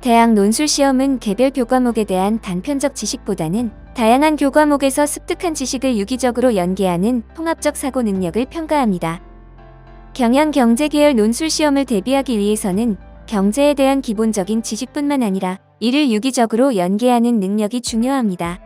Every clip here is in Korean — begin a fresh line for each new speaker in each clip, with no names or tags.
대학 논술시험은 개별 교과목에 대한 단편적 지식보다는 다양한 교과목에서 습득한 지식을 유기적으로 연계하는 통합적 사고 능력을 평가합니다. 경영 경제 계열 논술시험을 대비하기 위해서는 경제에 대한 기본적인 지식뿐만 아니라 이를 유기적으로 연계하는 능력이 중요합니다.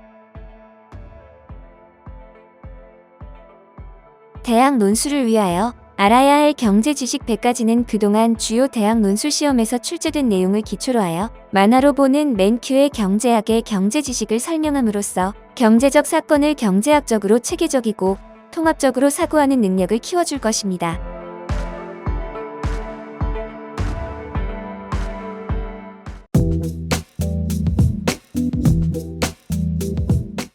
대학 논술을 위하여 알아야 할 경제 지식 100가지는 그동안 주요 대학 논술 시험에서 출제된 내용을 기초로 하여 만화로 보는 맨큐의 경제학의 경제 지식을 설명함으로써 경제적 사건을 경제학적으로 체계적이고 통합적으로 사고하는 능력을 키워줄 것입니다.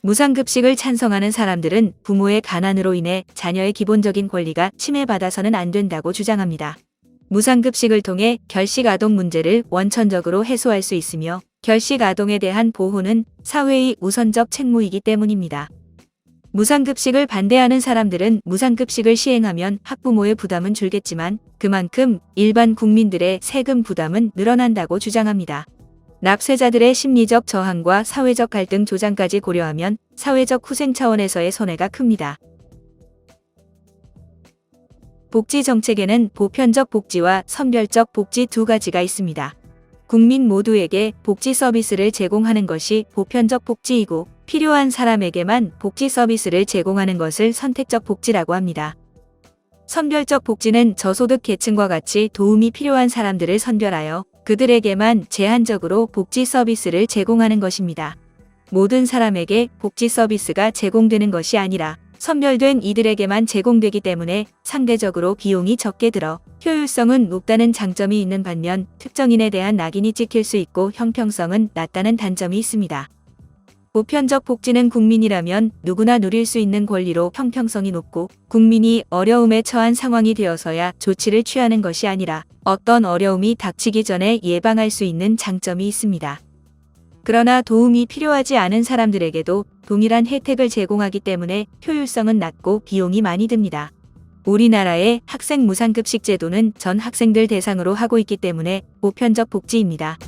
무상급식을 찬성하는 사람들은 부모의 가난으로 인해 자녀의 기본적인 권리가 침해받아서는 안 된다고 주장합니다. 무상급식을 통해 결식아동 문제를 원천적으로 해소할 수 있으며 결식아동에 대한 보호는 사회의 우선적 책무이기 때문입니다. 무상급식을 반대하는 사람들은 무상급식을 시행하면 학부모의 부담은 줄겠지만 그만큼 일반 국민들의 세금 부담은 늘어난다고 주장합니다. 납세자들의 심리적 저항과 사회적 갈등 조장까지 고려하면 사회적 후생 차원에서의 손해가 큽니다. 복지 정책에는 보편적 복지와 선별적 복지 두 가지가 있습니다. 국민 모두에게 복지 서비스를 제공하는 것이 보편적 복지이고 필요한 사람에게만 복지 서비스를 제공하는 것을 선택적 복지라고 합니다. 선별적 복지는 저소득 계층과 같이 도움이 필요한 사람들을 선별하여 그들에게만 제한적으로 복지 서비스를 제공하는 것입니다. 모든 사람에게 복지 서비스가 제공되는 것이 아니라 선별된 이들에게만 제공되기 때문에 상대적으로 비용이 적게 들어 효율성은 높다는 장점이 있는 반면 특정인에 대한 낙인이 찍힐 수 있고 형평성은 낮다는 단점이 있습니다. 보편적 복지는 국민이라면 누구나 누릴 수 있는 권리로 형평성이 높고 국민이 어려움에 처한 상황이 되어서야 조치를 취하는 것이 아니라 어떤 어려움이 닥치기 전에 예방할 수 있는 장점이 있습니다. 그러나 도움이 필요하지 않은 사람들에게도 동일한 혜택을 제공하기 때문에 효율성은 낮고 비용이 많이 듭니다. 우리나라의 학생 무상급식 제도는 전 학생들 대상으로 하고 있기 때문에 보편적 복지입니다.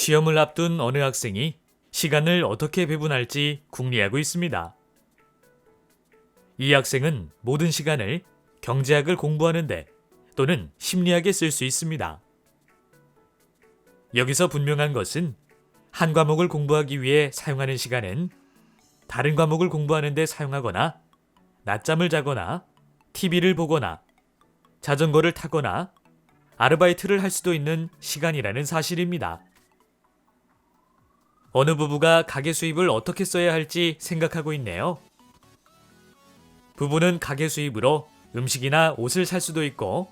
시험을 앞둔 어느 학생이 시간을 어떻게 배분할지 궁리하고 있습니다. 이 학생은 모든 시간을 경제학을 공부하는데 또는 심리학에 쓸 수 있습니다. 여기서 분명한 것은 한 과목을 공부하기 위해 사용하는 시간은 다른 과목을 공부하는 데 사용하거나 낮잠을 자거나 TV를 보거나 자전거를 타거나 아르바이트를 할 수도 있는 시간이라는 사실입니다. 어느 부부가 가계 수입을 어떻게 써야 할지 생각하고 있네요. 부부는 가계 수입으로 음식이나 옷을 살 수도 있고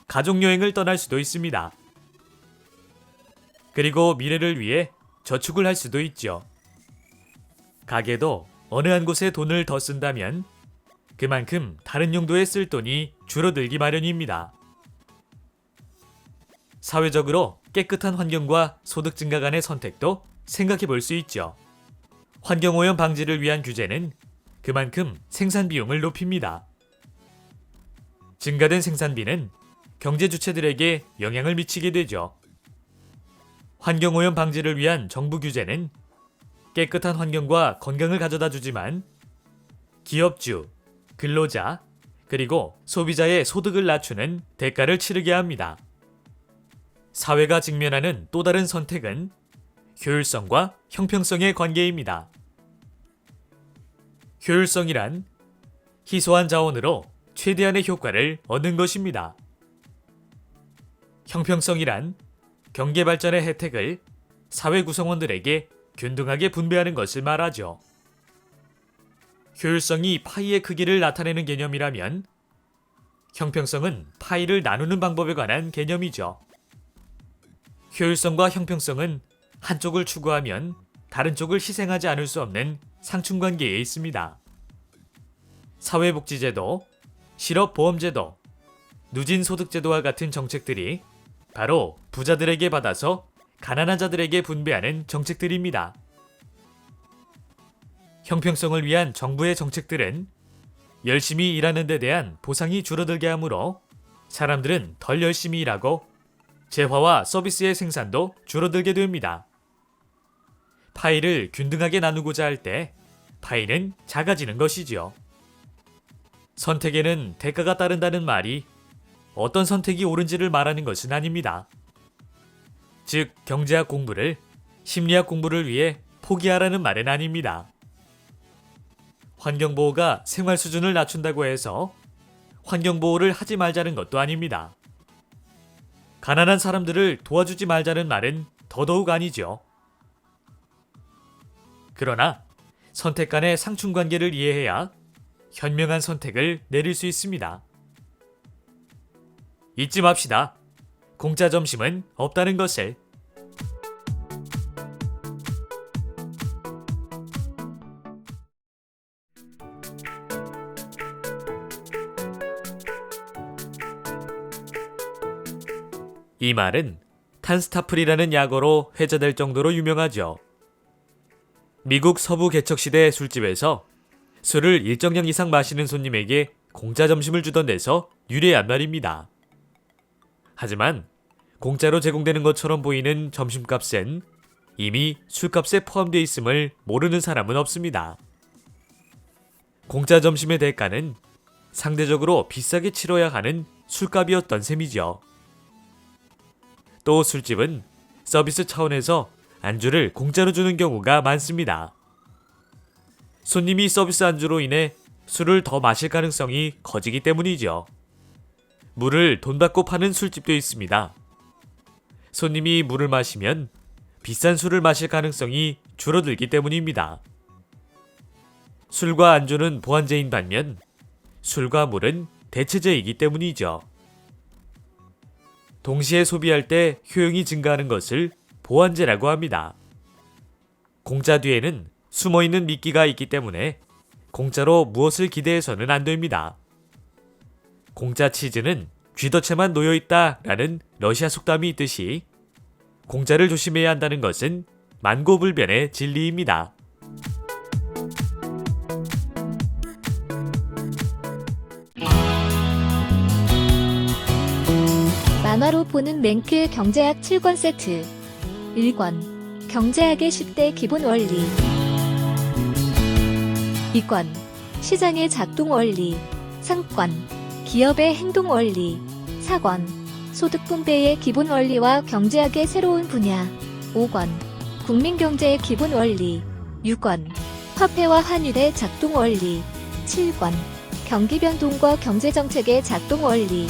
가족여행을 떠날 수도 있습니다. 그리고 미래를 위해 저축을 할 수도 있죠. 가계도 어느 한 곳에 돈을 더 쓴다면 그만큼 다른 용도에 쓸 돈이 줄어들기 마련입니다. 사회적으로 깨끗한 환경과 소득 증가 간의 선택도 생각해 볼 수 있죠. 환경오염 방지를 위한 규제는 그만큼 생산 비용을 높입니다. 증가된 생산비는 경제 주체들에게 영향을 미치게 되죠. 환경오염 방지를 위한 정부 규제는 깨끗한 환경과 건강을 가져다 주지만 기업주, 근로자, 그리고 소비자의 소득을 낮추는 대가를 치르게 합니다. 사회가 직면하는 또 다른 선택은 효율성과 형평성의 관계입니다. 효율성이란 희소한 자원으로 최대한의 효과를 얻는 것입니다. 형평성이란 경제 발전의 혜택을 사회 구성원들에게 균등하게 분배하는 것을 말하죠. 효율성이 파이의 크기를 나타내는 개념이라면 형평성은 파이를 나누는 방법에 관한 개념이죠. 효율성과 형평성은 한쪽을 추구하면 다른 쪽을 희생하지 않을 수 없는 상충관계에 있습니다. 사회복지제도, 실업보험제도, 누진소득제도와 같은 정책들이 바로 부자들에게 받아서 가난한 자들에게 분배하는 정책들입니다. 형평성을 위한 정부의 정책들은 열심히 일하는 데 대한 보상이 줄어들게 하므로 사람들은 덜 열심히 일하고 재화와 서비스의 생산도 줄어들게 됩니다. 파이를 균등하게 나누고자 할 때 파이는 작아지는 것이지요. 선택에는 대가가 따른다는 말이 어떤 선택이 옳은지를 말하는 것은 아닙니다. 즉, 경제학 공부를 심리학 공부를 위해 포기하라는 말은 아닙니다. 환경보호가 생활 수준을 낮춘다고 해서 환경보호를 하지 말자는 것도 아닙니다. 가난한 사람들을 도와주지 말자는 말은 더더욱 아니죠. 그러나 선택 간의 상충관계를 이해해야 현명한 선택을 내릴 수 있습니다. 잊지 맙시다. 공짜 점심은 없다는 것을. 이 말은 탄스타플이라는 약어로 회자될 정도로 유명하죠. 미국 서부 개척시대 술집에서 술을 일정량 이상 마시는 손님에게 공짜 점심을 주던 데서 유래한 말입니다. 하지만 공짜로 제공되는 것처럼 보이는 점심값은 이미 술값에 포함되어 있음을 모르는 사람은 없습니다. 공짜 점심의 대가는 상대적으로 비싸게 치러야 하는 술값이었던 셈이죠. 또 술집은 서비스 차원에서 안주를 공짜로 주는 경우가 많습니다. 손님이 서비스 안주로 인해 술을 더 마실 가능성이 커지기 때문이죠. 물을 돈 받고 파는 술집도 있습니다. 손님이 물을 마시면 비싼 술을 마실 가능성이 줄어들기 때문입니다. 술과 안주는 보완제인 반면 술과 물은 대체제이기 때문이죠. 동시에 소비할 때 효용이 증가하는 것을 보완제라고 합니다. 공짜 뒤에는 숨어있는 미끼가 있기 때문에 공짜로 무엇을 기대해서는 안 됩니다. 공짜 치즈는 쥐덫에만 놓여있다 라는 러시아 속담이 있듯이 공짜를 조심해야 한다는 것은 만고불변의 진리입니다.
만화로 보는 맹크의 경제학 7권 세트. 1권 경제학의 10대 기본 원리. 2권 시장의 작동 원리. 3권 기업의 행동 원리. 4권 소득 분배의 기본 원리와 경제학의 새로운 분야. 5권 국민 경제의 기본 원리. 6권 화폐와 환율의 작동 원리. 7권 경기 변동과 경제 정책의 작동 원리.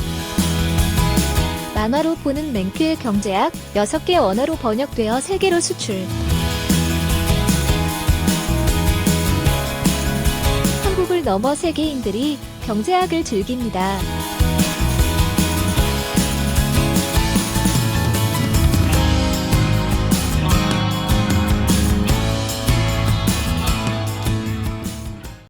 만화로 보는 맹크의 경제학 6개 언어로 번역되어 세계로 수출. 한국을 넘어 세계인들이 경제학을 즐깁니다.